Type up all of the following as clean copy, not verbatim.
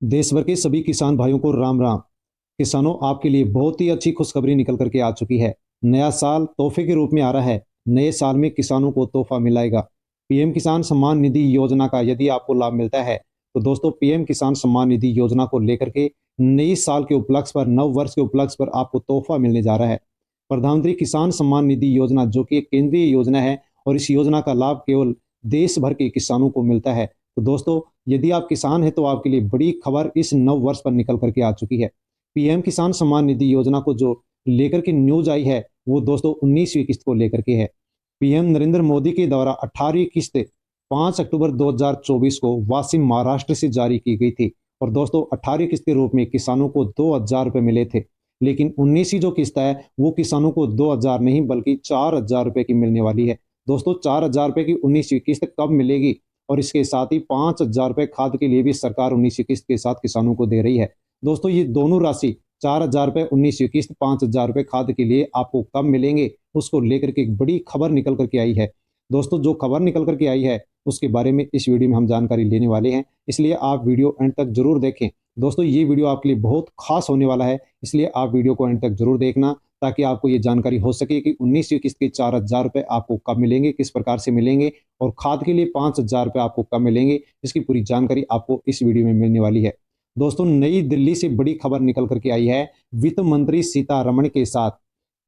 देश भर के सभी किसान भाइयों को राम राम। किसानों, आपके लिए बहुत ही अच्छी खुशखबरी निकल करके आ चुकी है। नया साल तोहफे के रूप में आ रहा है। नए साल में किसानों को तोहफा मिलेगा। पीएम किसान सम्मान निधि योजना का यदि आपको लाभ मिलता है तो दोस्तों, पीएम किसान सम्मान निधि योजना को लेकर के नई साल के उपलक्ष्य पर, नव वर्ष के उपलक्ष्य पर आपको तोहफा मिलने जा रहा है। प्रधानमंत्री किसान सम्मान निधि योजना जो कि एक केंद्रीय योजना है और इस योजना का लाभ केवल देश भर के किसानों को मिलता है। तो दोस्तों, यदि आप किसान हैं तो आपके लिए बड़ी खबर इस नव वर्ष पर निकल करके आ चुकी है। पीएम किसान सम्मान निधि योजना को जो लेकर के न्यूज आई है वो दोस्तों 19वीं किस्त को लेकर के है। पीएम नरेंद्र मोदी के द्वारा 18वीं किस्त 5 अक्टूबर 2024 को वाशिम महाराष्ट्र से जारी की गई थी। और दोस्तों, 18वीं किस्त के रूप में किसानों को 2000 रुपये मिले थे। लेकिन 19वीं जो किस्त है वो किसानों को 2000 नहीं बल्कि 4000 रुपये की मिलने वाली है। दोस्तों, 4000 रुपये की 19वीं किस्त कब मिलेगी? और इसके साथ ही 5000 रुपये खाद के लिए भी सरकार 19वीं किस्त के साथ किसानों को दे रही है। दोस्तों, ये दोनों राशि 4000 रुपये 19वीं किस्त, 5000 रुपये खाद के लिए आपको कब मिलेंगे, उसको लेकर के एक बड़ी खबर निकल करके आई है। दोस्तों, जो खबर निकल करके आई है उसके बारे में इस वीडियो में हम जानकारी लेने वाले हैं, इसलिए आप वीडियो एंड तक जरूर देखें। दोस्तों, ये वीडियो आपके लिए बहुत खास होने वाला है, इसलिए आप वीडियो को एंड तक जरूर देखना ताकि आपको ये जानकारी हो सके कि 19वीं किस्त के 4000 रुपये आपको कब मिलेंगे, किस प्रकार से मिलेंगे, और खाद के लिए 5000 रुपये आपको कब मिलेंगे। इसकी पूरी जानकारी आपको इस वीडियो में मिलने वाली है। दोस्तों, नई दिल्ली से बड़ी खबर निकल करके आई है। वित्त मंत्री सीतारमण के साथ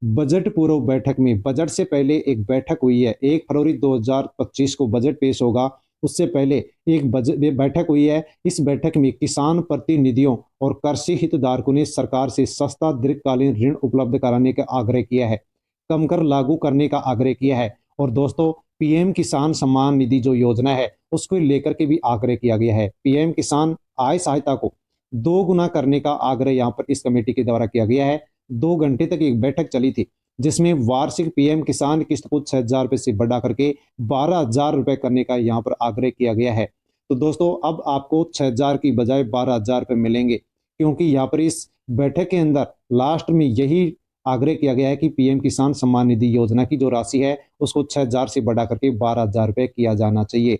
बजट पूर्व बैठक में, बजट से पहले एक बैठक हुई है। 1 फरवरी 2025 को बजट पेश होगा, उससे पहले एक बजट बैठक हुई है। इस बैठक में किसान प्रतिनिधियों और कृषि हितधारकों ने सरकार से सस्ता दीर्घकालीन ऋण उपलब्ध कराने का आग्रह किया है, कम कर लागू करने का आग्रह किया है। और दोस्तों, पीएम किसान सम्मान निधि जो योजना है उसको लेकर के भी आग्रह किया गया है। पीएम किसान आय सहायता को 2 गुना करने का आग्रह यहाँ पर इस कमेटी के द्वारा किया गया है। 2 घंटे तक एक बैठक चली थी जिसमें वार्षिक पीएम किसान किस्त को 6000 रुपये से बढ़ा करके 12000 रुपये करने का यहाँ पर आग्रह किया गया है। तो दोस्तों, अब आपको 6000 की बजाय 12000 रुपये मिलेंगे, क्योंकि यहाँ पर इस बैठक के अंदर लास्ट में यही आग्रह किया गया है कि पीएम किसान सम्मान निधि योजना की जो राशि है उसको 6000 से बढ़ा करके 12000 रुपये किया जाना चाहिए।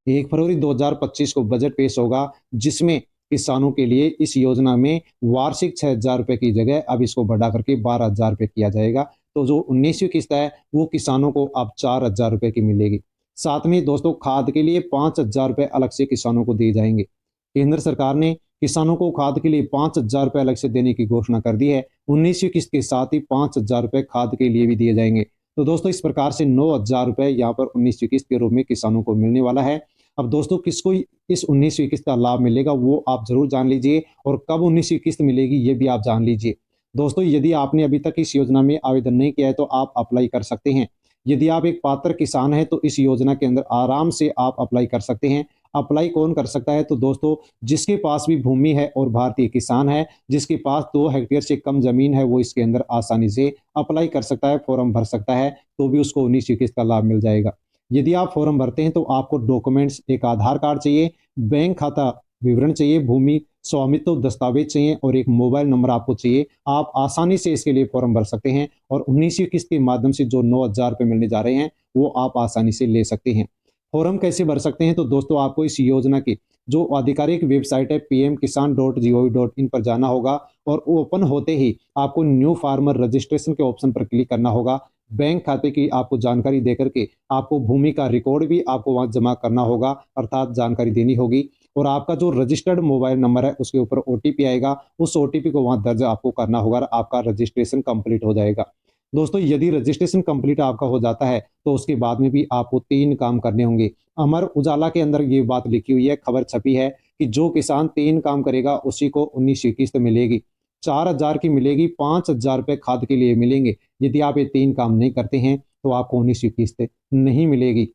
1 फरवरी 2025 को बजट पेश होगा, जिसमें किसानों के लिए इस योजना में वार्षिक 6000 रुपये की जगह अब इसको बढ़ा करके 12000 रुपये किया जाएगा। तो जो 19वीं किस्त है वो किसानों को अब 4000 रुपये की मिलेगी। साथ में दोस्तों, खाद के लिए 5000 रुपये अलग से किसानों को दिए जाएंगे। केंद्र सरकार ने किसानों को खाद के लिए 5000 रुपये अलग से देने की घोषणा कर दी है। 19वीं किस्त के साथ ही 5000 रुपये खाद के लिए भी दिए जाएंगे। तो दोस्तों, इस प्रकार से 9000 रुपये यहाँ पर 19वीं किस्त के रूप में किसानों को मिलने वाला है। अब दोस्तों, किसको इस 19वीं किस्त का लाभ मिलेगा वो आप जरूर जान लीजिए, और कब 19वीं किस्त मिलेगी ये भी आप जान लीजिए। दोस्तों, यदि आपने अभी तक इस योजना में आवेदन नहीं किया है तो आप अप्लाई कर सकते हैं। यदि आप एक पात्र किसान हैं तो इस योजना के अंदर आराम से आप अप्लाई कर सकते हैं। अप्लाई कौन कर सकता है? तो दोस्तों, जिसके पास भी भूमि है और भारतीय किसान है, जिसके पास 2 हेक्टेयर से कम जमीन है, वो इसके अंदर आसानी से अप्लाई कर सकता है, फॉर्म भर सकता है, तो भी उसको 19वीं किस्त का लाभ मिल जाएगा। यदि आप फॉर्म भरते हैं तो आपको डॉक्यूमेंट्स, एक आधार कार्ड चाहिए, बैंक खाता विवरण चाहिए, भूमि स्वामित्व दस्तावेज चाहिए और एक मोबाइल नंबर आपको चाहिए। आप आसानी से इसके लिए फॉर्म भर सकते हैं और 19वीं किस्त के माध्यम से जो 9000 रुपये मिलने जा रहे हैं वो आप आसानी से ले सकते हैं। फॉर्म कैसे भर सकते हैं? तो दोस्तों, आपको इस योजना की जो आधिकारिक वेबसाइट है pmkisan.gov.in पर जाना होगा, और ओपन होते ही आपको न्यू फार्मर रजिस्ट्रेशन के ऑप्शन पर क्लिक करना होगा। बैंक खाते की आपको जानकारी देकर के आपको भूमि का रिकॉर्ड भी आपको वहां जमा करना होगा, अर्थात जानकारी देनी होगी। और आपका जो रजिस्टर्ड मोबाइल नंबर है उसके ऊपर ओटीपी आएगा, उस ओटीपी को वहां दर्ज आपको करना होगा, आपका रजिस्ट्रेशन कंप्लीट हो जाएगा। दोस्तों, यदि रजिस्ट्रेशन कंप्लीट आपका हो जाता है तो उसके बाद में भी आपको 3 काम करने होंगे। अमर उजाला के अंदर ये बात लिखी हुई है, खबर छपी है कि जो किसान 3 काम करेगा उसी को 19वीं किस्त मिलेगी। 4000 की मिलेगी, 5000 रुपये खाद के लिए मिलेंगे। यदि आप ये 3 काम नहीं करते हैं तो आपको 19वीं किस्त नहीं मिलेगी।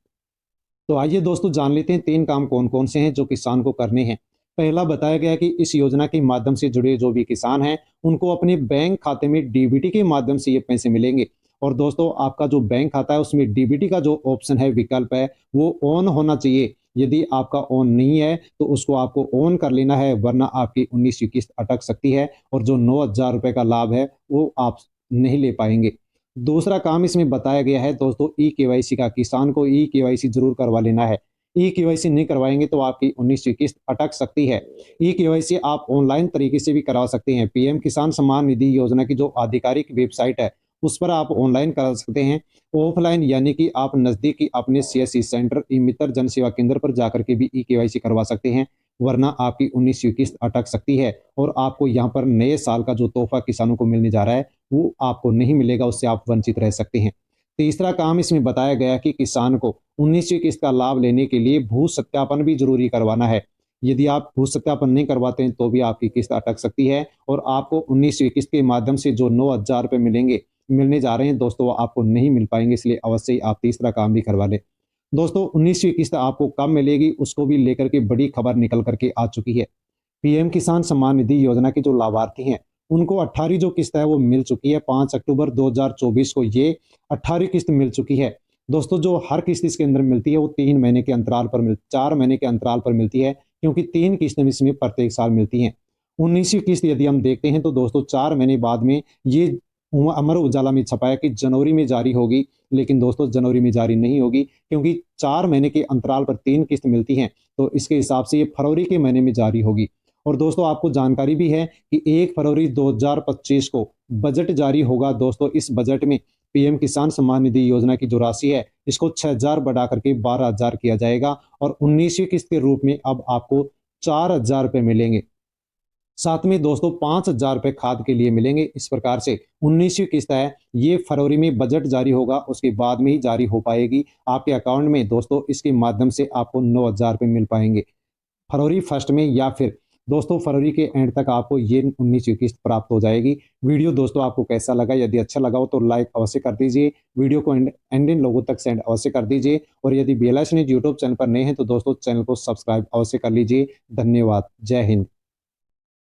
तो आइए दोस्तों, जान लेते हैं 3 काम कौन कौन से हैं जो किसान को करने हैं। पहला बताया गया कि इस योजना के माध्यम से जुड़े जो भी किसान हैं उनको अपने बैंक खाते में डीबीटी के माध्यम से ये पैसे मिलेंगे। और दोस्तों, आपका जो बैंक खाता है उसमें डीबीटी का जो ऑप्शन है, विकल्प है, वो ऑन होना चाहिए। यदि आपका ऑन नहीं है तो उसको आपको ऑन कर लेना है, वरना आपकी 19वीं किस्त अटक सकती है और जो 9000 रुपये का लाभ है वो आप नहीं ले पाएंगे। दूसरा काम इसमें बताया गया है दोस्तों, ई केवाईसी का। किसान को ई केवाईसी जरूर करवा लेना है। ई केवाईसी नहीं करवाएंगे तो आपकी 19वीं किस्त अटक सकती है। ई केवाईसी आप ऑनलाइन तरीके से भी करा सकते हैं। पीएम किसान सम्मान निधि योजना की जो आधिकारिक वेबसाइट है उस पर आप ऑनलाइन करा सकते हैं। ऑफलाइन यानी कि आप नजदीकी अपने सीएससी सेंटर ई मित्र जन सेवा केंद्र पर जाकर के भी ई केवाईसी करवा सकते हैं, वरना आपकी 19वीं किस्त अटक सकती है और आपको यहाँ पर नए साल का जो तोहफा किसानों को मिलने जा रहा है वो आपको नहीं मिलेगा, उससे आप वंचित रह सकते हैं। तीसरा काम इसमें बताया गया कि किसान को 19वीं किस्त का लाभ लेने के लिए भू सत्यापन भी जरूरी करवाना है। यदि आप भू सत्यापन नहीं करवाते हैं तो भी आपकी किस्त अटक सकती है और आपको 19वीं किस्त के माध्यम से जो 9,000 रुपये मिलने जा रहे हैं दोस्तों, वो आपको नहीं मिल पाएंगे, इसलिए अवश्य ही आप तीसरा काम भी करवा लें। दोस्तों 19वीं किस्त आपको कब मिलेगी उसको भी लेकर के बड़ी खबर निकल करके आ चुकी है। पीएम किसान सम्मान निधि योजना के जो लाभार्थी हैं उनको 18वीं जो किस्त है वो मिल चुकी है। 5 अक्टूबर 2024 को ये 18वीं किस्त मिल चुकी है। दोस्तों जो हर किस्त इसके अंदर मिलती है वो 3 महीने के अंतराल पर 4 महीने के अंतराल पर मिलती है, क्योंकि 3 किस्तें इसमें प्रत्येक साल मिलती हैं। 19वीं किस्त यदि हम देखते हैं तो दोस्तों 4 महीने बाद में ये अमर उजाला में छपा है कि जनवरी में जारी होगी, लेकिन दोस्तों जनवरी में जारी नहीं होगी, क्योंकि 4 महीने के अंतराल पर 3 किस्त मिलती हैं, तो इसके हिसाब से ये फरवरी के महीने में जारी होगी। और दोस्तों आपको जानकारी भी है कि 1 फरवरी 2025 को बजट जारी होगा। दोस्तों इस बजट में पीएम किसान सम्मान निधि योजना की जो राशि है इसको 6,000 बढ़ा करके 12,000 किया जाएगा और 19वीं किस्त के रूप में अब आपको 4,000 रुपये मिलेंगे। साथ में दोस्तों 5,000 रुपये खाद के लिए मिलेंगे। इस प्रकार से 19वीं किस्त है ये फरवरी में बजट जारी होगा उसके बाद में ही जारी हो पाएगी आपके अकाउंट में। दोस्तों इसके माध्यम से आपको 9,000 रुपये मिल पाएंगे फरवरी फर्स्ट में, या फिर दोस्तों फरवरी के एंड तक आपको ये 19वीं किस्त प्राप्त हो जाएगी। वीडियो दोस्तों आपको कैसा लगा? यदि अच्छा लगा हो तो लाइक अवश्य कर दीजिए, वीडियो को एंड इन लोगों तक सेंड अवश्य कर दीजिए और यदि बेल आइकन यूट्यूब चैनल पर नए हैं तो दोस्तों चैनल को सब्सक्राइब अवश्य कर लीजिए। धन्यवाद। जय हिंद।